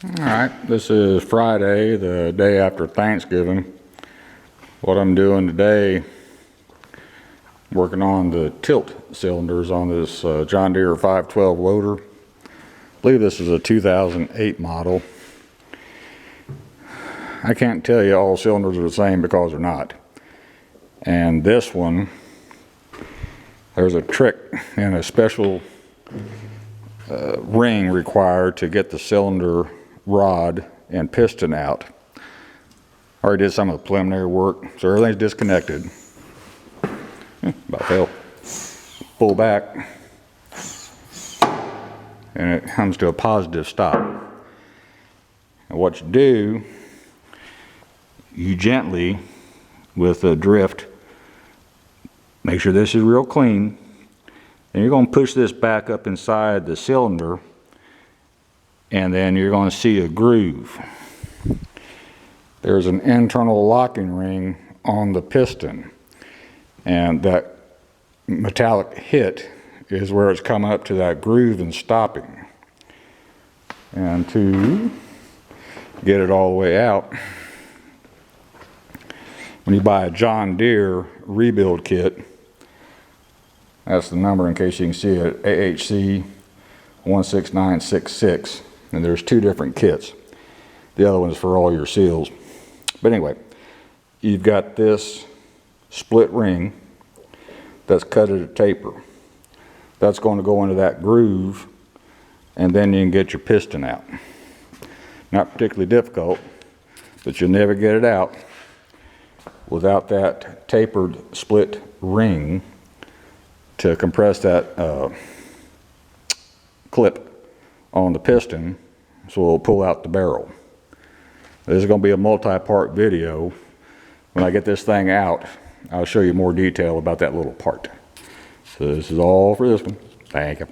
Alright, this is Friday, the day after Thanksgiving. What I'm doing today, working on the tilt cylinders on this John Deere 512 loader. I believe this is a 2008 model. I can't tell you all cylinders are the same because they're not. And this one, there's a trick and a special ring required to get the cylinder rod and piston out. I already did some of the preliminary work, so everything's disconnected. About fell. Pull back, and it comes to a positive stop. And what you do, you gently, with a drift, make sure this is real clean, and you're going to push this back up inside the cylinder, and then you're going to see a groove. There's an internal locking ring on the piston, and that metallic hit is where it's coming up to that groove and stopping. And to get it all the way out, when you buy a John Deere rebuild kit, that's the number in case you can see it, AHC 16966. And there's two different kits. The other one is for all your seals. But anyway, you've got this split ring that's cut at a taper. That's going to go into that groove, and then you can get your piston out. Not particularly difficult, but you'll never get it out without that tapered split ring to compress that clip on the piston, so it'll pull out the barrel. This is going to be a multi-part video. When I get this thing out, I'll show you more detail about that little part. So this is all for this one. Thank you.